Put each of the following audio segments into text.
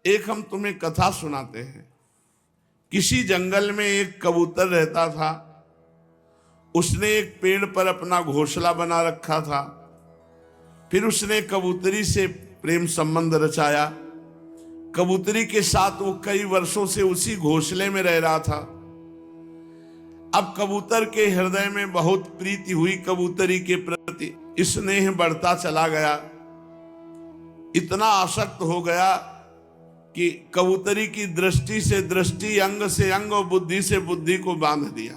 एक हम तुम्हें कथा सुनाते हैं। किसी जंगल में एक कबूतर रहता था। उसने एक पेड़ पर अपना घोंसला बना रखा था। फिर उसने कबूतरी से प्रेम संबंध रचाया। कबूतरी के साथ वो कई वर्षों से उसी घोंसले में रह रहा था। अब कबूतर के हृदय में बहुत प्रीति हुई। कबूतरी के प्रति स्नेह बढ़ता चला गया। इतना आसक्त हो गया कि कबूतरी की दृष्टि से दृष्टि, अंग से अंग और बुद्धि से बुद्धि को बांध दिया।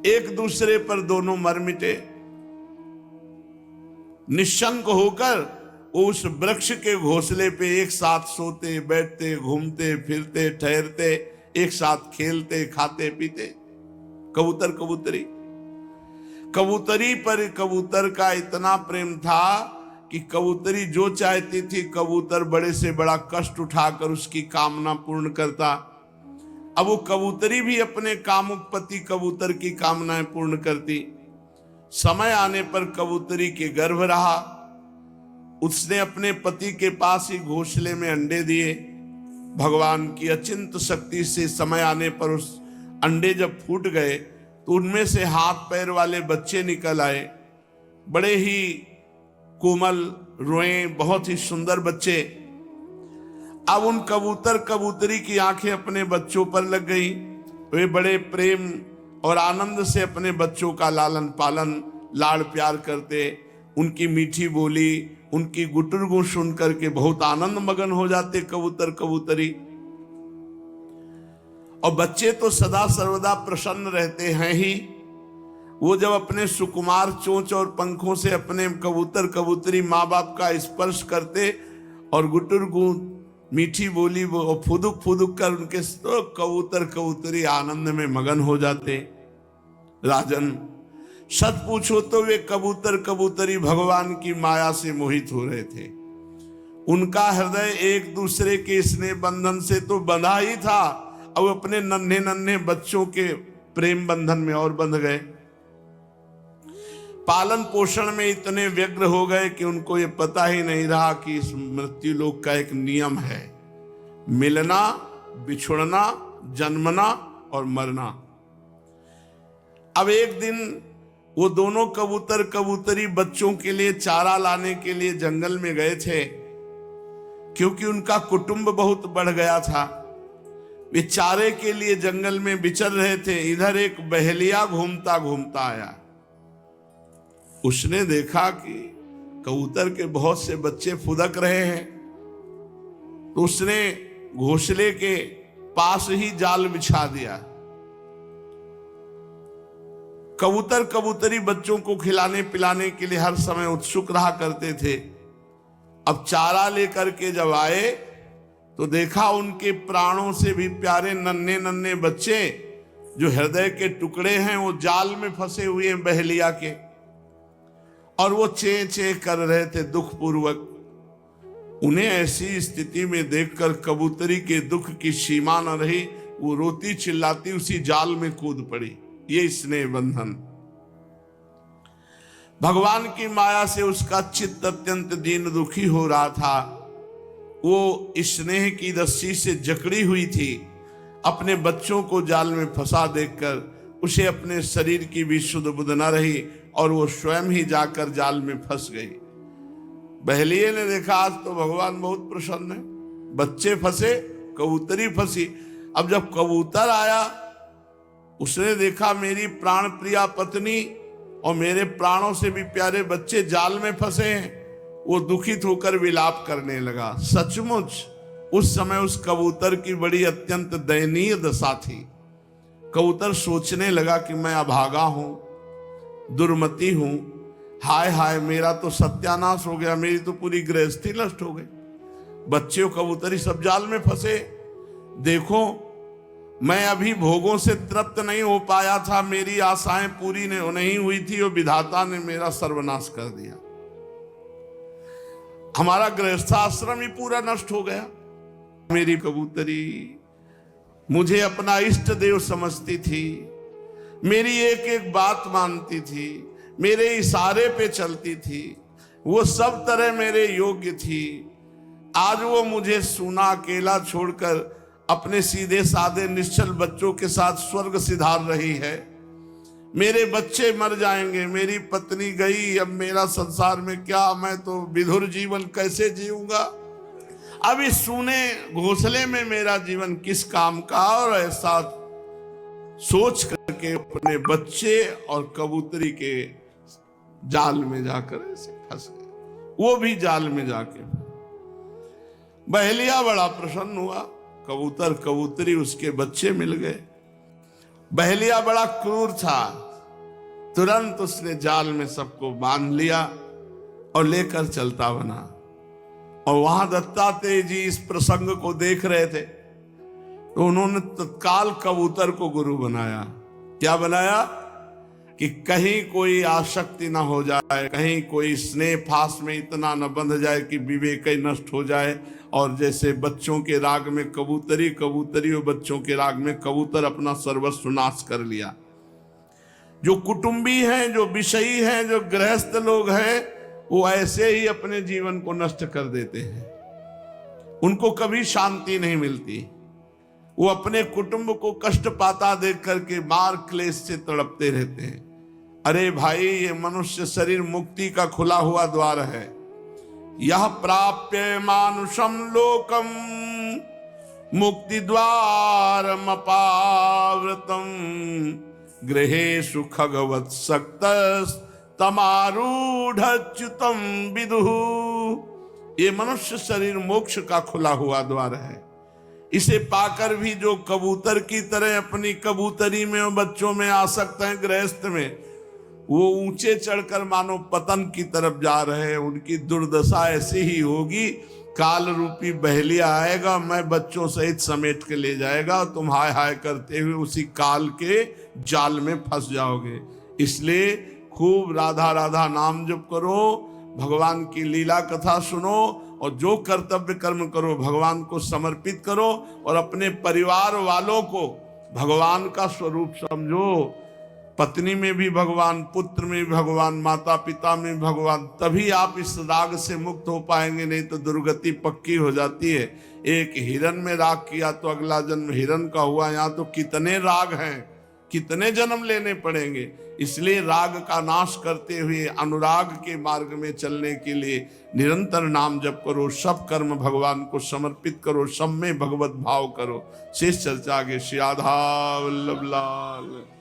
एक दूसरे पर दोनों मर मिटे। निशंक होकर उस वृक्ष के घोंसले पे एक साथ सोते, बैठते, घूमते फिरते, ठहरते, एक साथ खेलते, खाते पीते। कबूतर कबूतरी। कबूतरी पर कबूतर का इतना प्रेम था कि कबूतरी जो चाहती थी कबूतर बड़े से बड़ा कष्ट उठाकर उसकी कामना पूर्ण करता। अब वो कबूतरी भी अपने कामुक पति कबूतर की कामनाएं पूर्ण करती। समय आने पर कबूतरी के गर्भ रहा। उसने अपने पति के पास ही घोंसले में अंडे दिए। भगवान की अचिंत शक्ति से समय आने पर उस अंडे जब फूट गए तो उनमें से हाथ पैर वाले बच्चे निकल आए। बड़े ही कोमल, रोए, बहुत ही सुंदर बच्चे। अब उन कबूतर कबूतरी की आंखें अपने बच्चों पर लग गई। वे बड़े प्रेम और आनंद से अपने बच्चों का लालन पालन, लाड़ प्यार करते। उनकी मीठी बोली, उनकी गुटुरगु सुन करके बहुत आनंद मगन हो जाते कबूतर कबूतरी। और बच्चे तो सदा सर्वदा प्रसन्न रहते हैं ही। वो जब अपने सुकुमार चोंच और पंखों से अपने कबूतर कबूतरी माँ बाप का स्पर्श करते और गुटुरगु मीठी बोली वो फुदुक फुदुक कर उनके तो कबूतर कबूतरी आनंद में मगन हो जाते। राजन, सच पूछो तो वे कबूतर कबूतरी भगवान की माया से मोहित हो रहे थे। उनका हृदय एक दूसरे के स्नेह बंधन से तो बंधा ही था, अब अपने नन्हे नन्हे बच्चों के प्रेम बंधन में और बंध गए। पालन पोषण में इतने व्यग्र हो गए कि उनको ये पता ही नहीं रहा कि इस मृत्यु लोक का एक नियम है, मिलना, बिछुड़ना, जन्मना और मरना। अब एक दिन वो दोनों कबूतर कबूतरी बच्चों के लिए चारा लाने के लिए जंगल में गए थे। क्योंकि उनका कुटुंब बहुत बढ़ गया था, वे चारे के लिए जंगल में विचर रहे थे। इधर एक बहेलिया घूमता घूमता आया। उसने देखा कि कबूतर के बहुत से बच्चे फुदक रहे हैं, तो उसने घोंसले के पास ही जाल बिछा दिया। कबूतर कबूतरी बच्चों को खिलाने पिलाने के लिए हर समय उत्सुक रहा करते थे। अब चारा लेकर के जब आए तो देखा उनके प्राणों से भी प्यारे नन्हे नन्हे बच्चे, जो हृदय के टुकड़े हैं, वो जाल में फंसे हुए हैं बहेलिया के, और वो चे चे कर रहे थे दुख पूर्वक। उन्हें ऐसी स्थिति में देखकर कबूतरी के दुख की सीमा न रही। वो रोती चिल्लाती उसी जाल में कूद पड़ी। ये स्नेह बंधन। भगवान की माया से उसका चित्त अत्यंत दीन दुखी हो रहा था। वो स्नेह की रस्सी से जकड़ी हुई थी। अपने बच्चों को जाल में फंसा देखकर उसे अपने शरीर की भी सुध बुध न रही और वो स्वयं ही जाकर जाल में फंस गई। बहेलिये ने देखा आज तो भगवान बहुत प्रसन्न है, बच्चे फंसे, कबूतरी फंसी। अब जब कबूतर आया, उसने देखा मेरी प्राण प्रिया पत्नी और मेरे प्राणों से भी प्यारे बच्चे जाल में फंसे हैं। वो दुखित होकर विलाप करने लगा। सचमुच उस समय उस कबूतर की बड़ी अत्यंत दयनीय दशा थी। कबूतर सोचने लगा कि मैं अभागा हूं, दुर्मति हूं, हाय हाय मेरा तो सत्यानाश हो गया, मेरी तो पूरी गृहस्थी नष्ट हो गई। बच्चे कबूतरी सब जाल में फंसे। देखो, मैं अभी भोगों से तृप्त नहीं हो पाया था, मेरी आशाएं पूरी नहीं हुई थी और विधाता ने मेरा सर्वनाश कर दिया। हमारा गृहस्थाश्रम ही पूरा नष्ट हो गया। मेरी कबूतरी मुझे अपना इष्ट देव समझती थी, मेरी एक एक बात मानती थी, मेरे इशारे पे चलती थी, वो सब तरह मेरे योग्य थी। आज वो मुझे सूना अकेला छोड़कर अपने सीधे साधे निश्चल बच्चों के साथ स्वर्ग सिधार रही है। मेरे बच्चे मर जाएंगे, मेरी पत्नी गई, अब मेरा संसार में क्या, मैं तो विधुर जीवन कैसे जीऊंगा। अब इस सूने घोंसले में मेरा जीवन किस काम का। और ऐसा सोच करके अपने बच्चे और कबूतरी के जाल में जाकर ऐसे फंस गए। वो भी जाल में जाके बहेलिया बड़ा प्रसन्न हुआ, कबूतर कबूतरी उसके बच्चे मिल गए। बहेलिया बड़ा क्रूर था, तुरंत उसने जाल में सबको बांध लिया और लेकर चलता बना। और वहां दत्तात्रेय जी इस प्रसंग को देख रहे थे, तो उन्होंने तत्काल कबूतर को गुरु बनाया। क्या बनाया कि कहीं कोई आसक्ति ना हो जाए, कहीं कोई स्नेह फास में इतना न बंध जाए कि विवेक ही नष्ट हो जाए। और जैसे बच्चों के राग में कबूतरी, कबूतरी और बच्चों के राग में कबूतर अपना सर्वस्व नाश कर लिया। जो कुटुंबी हैं, जो विषयी हैं, जो गृहस्थ लोग हैं, वो ऐसे ही अपने जीवन को नष्ट कर देते हैं। उनको कभी शांति नहीं मिलती। वो अपने कुटुंब को कष्ट पाता देख करके मार क्लेश से तड़पते रहते हैं। अरे भाई, ये मनुष्य शरीर मुक्ति का खुला हुआ द्वार है। यह प्राप्य मानुषम लोकम मुक्ति द्वारम अपावृतम गृहेषु खगवत्सक्त तमारूढ़च्युतम विदुः। ये मनुष्य शरीर मोक्ष का खुला हुआ द्वार है। इसे पाकर भी जो कबूतर की तरह अपनी कबूतरी में और बच्चों में आसक्त हैं, गृहस्थ में, वो ऊंचे चढ़कर मानो पतन की तरफ जा रहे हैं। उनकी दुर्दशा ऐसी ही होगी। काल रूपी बहेलिया आएगा, मैं बच्चों सहित समेट के ले जाएगा, और तुम हाय हाय करते हुए उसी काल के जाल में फंस जाओगे। इसलिए खूब राधा राधा नाम जप करो, भगवान की लीला कथा सुनो, और जो कर्तव्य कर्म करो भगवान को समर्पित करो, और अपने परिवार वालों को भगवान का स्वरूप समझो। पत्नी में भी भगवान, पुत्र में भी भगवान, माता पिता में भगवान, तभी आप इस राग से मुक्त हो पाएंगे, नहीं तो दुर्गति पक्की हो जाती है। एक हिरन में राग किया तो अगला जन्म हिरन का हुआ। यहाँ तो कितने राग हैं, कितने जन्म लेने पड़ेंगे। इसलिए राग का नाश करते हुए अनुराग के मार्ग में चलने के लिए निरंतर नाम जप करो, सब कर्म भगवान को समर्पित करो, सब में भगवत भाव करो। शेष चर्चा आगे। श्री राधा वल्लभ लाल।